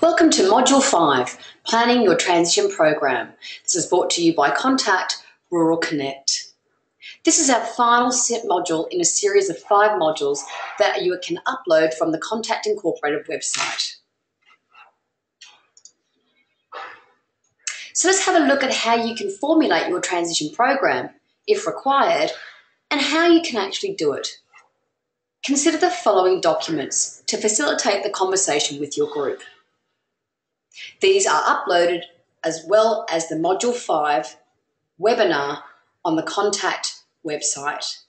Welcome to Module 5, Planning Your Transition Program. This is brought to you by Contact Rural Connect. This is our final module in a series of 5 modules that you can upload from the Contact Incorporated website. So let's have a look at how you can formulate your transition program, if required, and how you can actually do it. Consider the following documents to facilitate the conversation with your group. These are uploaded as well as the Module 5 webinar on the Contact website.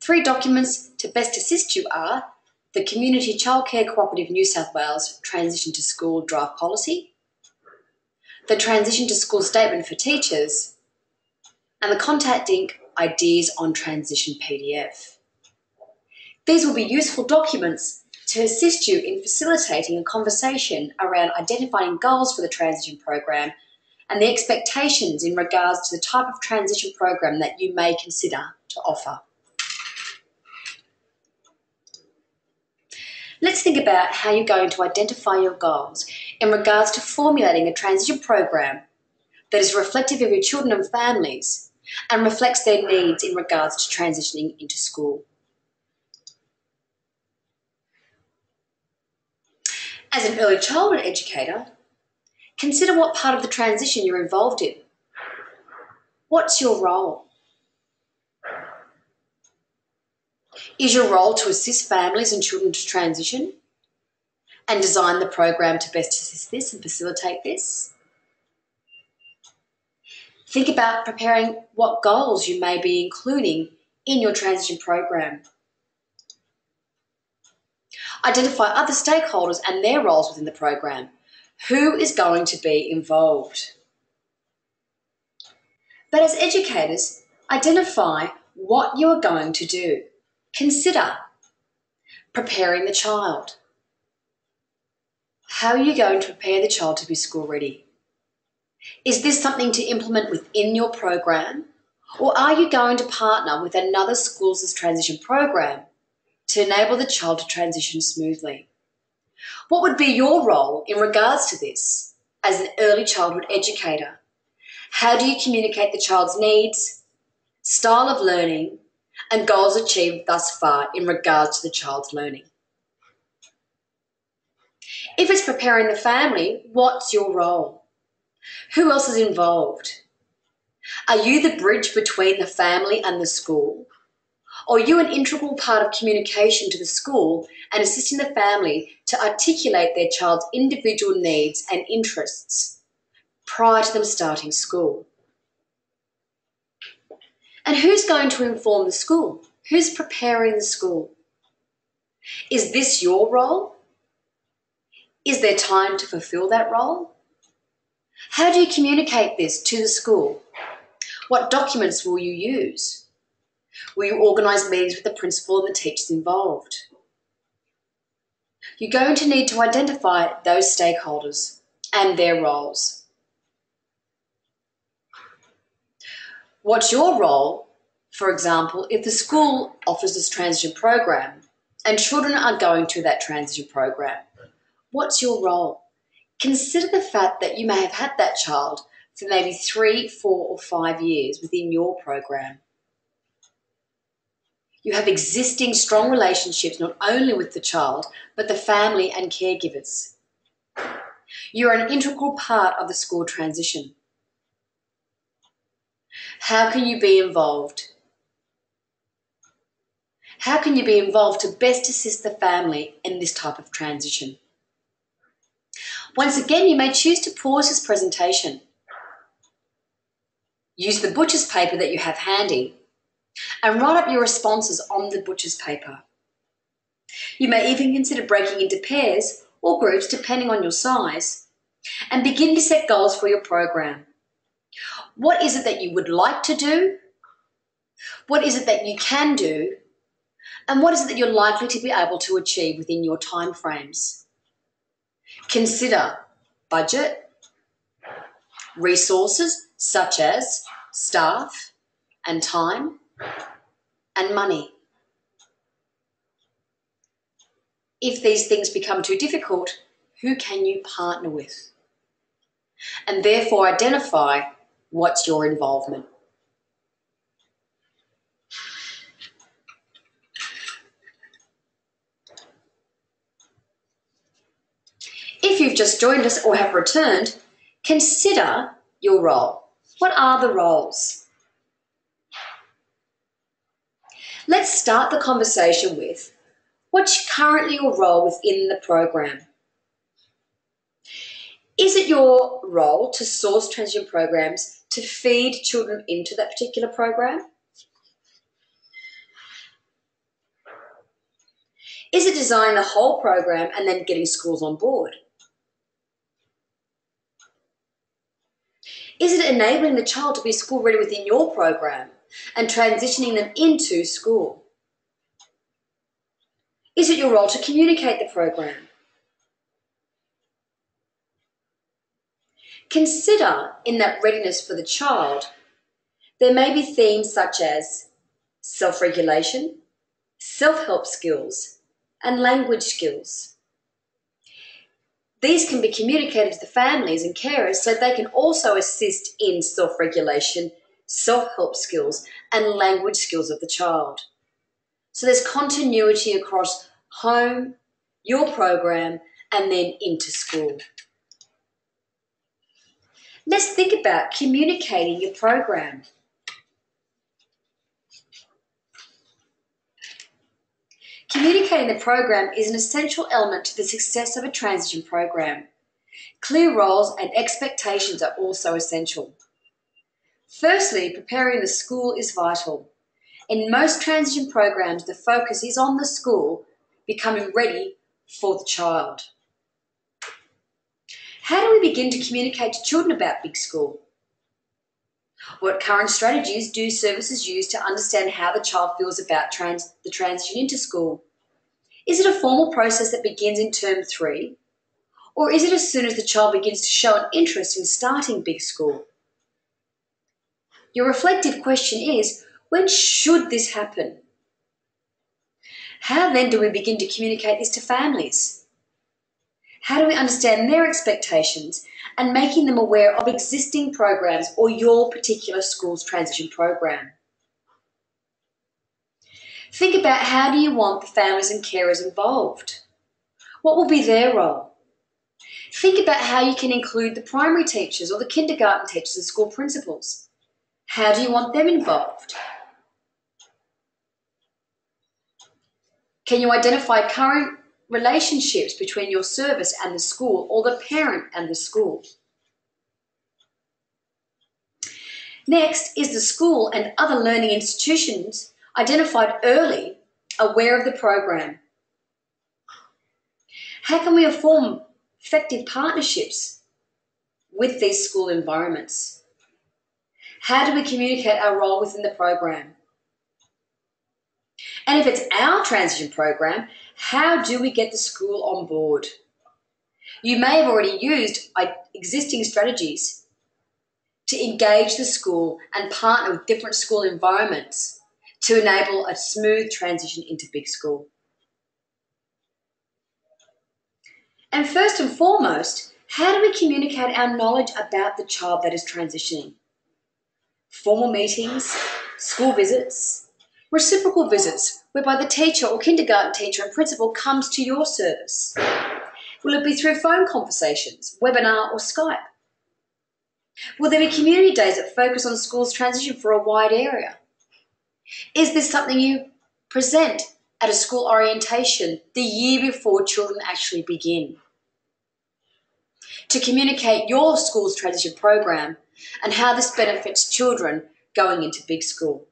3 documents to best assist you are the Community Childcare Cooperative New South Wales Transition to School Draft Policy, the Transition to School Statement for Teachers, and the Contact Inc. Ideas on Transition PDF. These will be useful documents to assist you in facilitating a conversation around identifying goals for the transition program and the expectations in regards to the type of transition program that you may consider to offer. Let's think about how you're going to identify your goals in regards to formulating a transition program that is reflective of your children and families and reflects their needs in regards to transitioning into school. As an early childhood educator, consider what part of the transition you're involved in. What's your role? Is your role to assist families and children to transition and design the program to best assist this and facilitate this? Think about preparing what goals you may be including in your transition program. Identify other stakeholders and their roles within the program. Who is going to be involved? But as educators, identify what you are going to do. Consider preparing the child. How are you going to prepare the child to be school ready? Is this something to implement within your program, or are you going to partner with another school's transition program to enable the child to transition smoothly? What would be your role in regards to this as an early childhood educator? How do you communicate the child's needs, style of learning, and goals achieved thus far in regards to the child's learning? If it's preparing the family, what's your role? Who else is involved? Are you the bridge between the family and the school? Or are you an integral part of communication to the school and assisting the family to articulate their child's individual needs and interests prior to them starting school? And who's going to inform the school? Who's preparing the school? Is this your role? Is there time to fulfill that role? How do you communicate this to the school? What documents will you use? Will you organise meetings with the principal and the teachers involved? You're going to need to identify those stakeholders and their roles. What's your role, for example, if the school offers this transition program and children are going through that transition program? What's your role? Consider the fact that you may have had that child for maybe 3, 4 or 5 years within your program. You have existing strong relationships not only with the child, but the family and caregivers. You are an integral part of the school transition. How can you be involved? How can you be involved to best assist the family in this type of transition? Once again, you may choose to pause this presentation. Use the butcher's paper that you have handy and write up your responses on the butcher's paper. You may even consider breaking into pairs or groups depending on your size and begin to set goals for your program. What is it that you would like to do? What is it that you can do? And what is it that you're likely to be able to achieve within your timeframes? Consider budget, resources such as staff and time, and money. If these things become too difficult, who can you partner with? And therefore identify what's your involvement. If you've just joined us or have returned, consider your role. What are the roles? Let's start the conversation with, what's currently your role within the program? Is it your role to source transition programs to feed children into that particular program? Is it designing the whole program and then getting schools on board? Is it enabling the child to be school ready within your program and transitioning them into school? Is it your role to communicate the program? Consider in that readiness for the child, there may be themes such as self-regulation, self-help skills, and language skills. These can be communicated to the families and carers so they can also assist in self-regulation, self-help skills, and language skills of the child. So there's continuity across home, your program, and then into school. Let's think about communicating your program. Communicating the program is an essential element to the success of a transition program. Clear roles and expectations are also essential. Firstly, preparing the school is vital. In most transition programs, the focus is on the school becoming ready for the child. How do we begin to communicate to children about Big School? What current strategies do services use to understand how the child feels about the transition into school? Is it a formal process that begins in term 3? Or is it as soon as the child begins to show an interest in starting Big School? Your reflective question is, when should this happen? How then do we begin to communicate this to families? How do we understand their expectations and making them aware of existing programs or your particular school's transition program? Think about, how do you want the families and carers involved? What will be their role? Think about how you can include the primary teachers or the kindergarten teachers and school principals. How do you want them involved? Can you identify current relationships between your service and the school, or the parent and the school? Next, is the school and other learning institutions identified early aware of the program? How can we form effective partnerships with these school environments? How do we communicate our role within the program? And if it's our transition program, how do we get the school on board? You may have already used existing strategies to engage the school and partner with different school environments to enable a smooth transition into Big School. And first and foremost, how do we communicate our knowledge about the child that is transitioning? Formal meetings, school visits, reciprocal visits, whereby the teacher or kindergarten teacher and principal comes to your service. Will it be through phone conversations, webinar or Skype? Will there be community days that focus on school's transition for a wide area? Is this something you present at a school orientation the year before children actually begin? To communicate your school's transition program and how this benefits children going into Big School.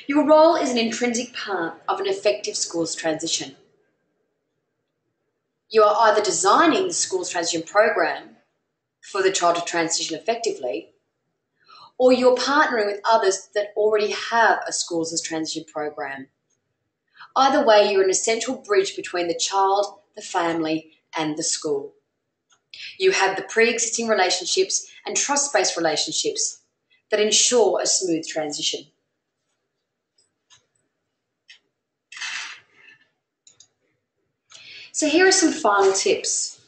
Your role is an intrinsic part of an effective school's transition. You are either designing the school's transition program for the child to transition effectively, or you're partnering with others that already have a school's transition program. Either way, you're an essential bridge between the child, the family, and the school. You have the pre-existing relationships and trust-based relationships that ensure a smooth transition. So here are some final tips.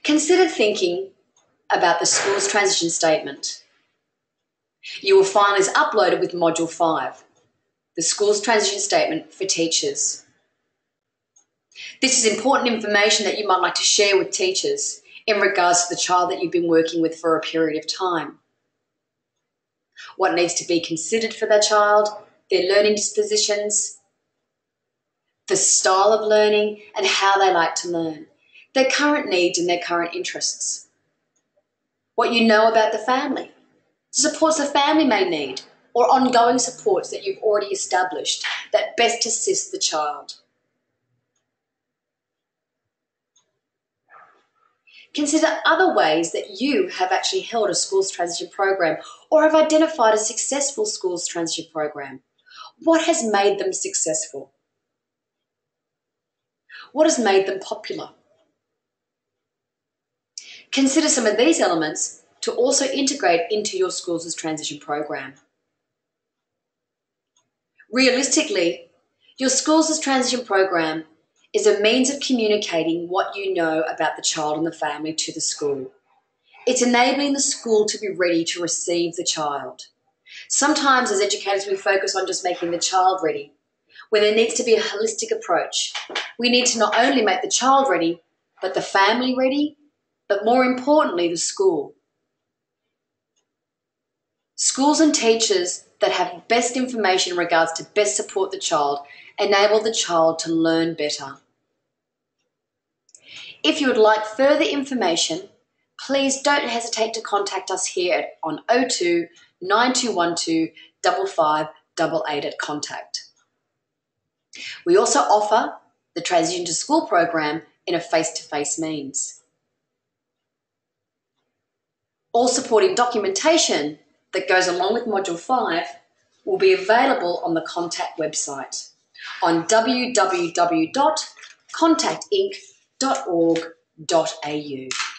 Consider thinking about the school's transition statement. You will find this uploaded with Module 5, the school's transition statement for teachers. This is important information that you might like to share with teachers in regards to the child that you've been working with for a period of time. What needs to be considered for that child, their learning dispositions, the style of learning and how they like to learn, their current needs and their current interests. What you know about the family, supports the family may need, or ongoing supports that you've already established that best assist the child. Consider other ways that you have actually held a schools transition program or have identified a successful schools transition program. What has made them successful? What has made them popular? Consider some of these elements to also integrate into your schools' transition program. Realistically, your schools' transition program is a means of communicating what you know about the child and the family to the school. It's enabling the school to be ready to receive the child. Sometimes as educators we focus on just making the child ready, when there needs to be a holistic approach. We need to not only make the child ready, but the family ready, but more importantly, the school. Schools and teachers that have best information in regards to best support the child enable the child to learn better. If you would like further information, please don't hesitate to contact us here on 02 9212 5588 at contact. We also offer the Transition to School program in a face-to-face means. All supporting documentation that goes along with Module 5 will be available on the Contact website on www.contactinc.org.au.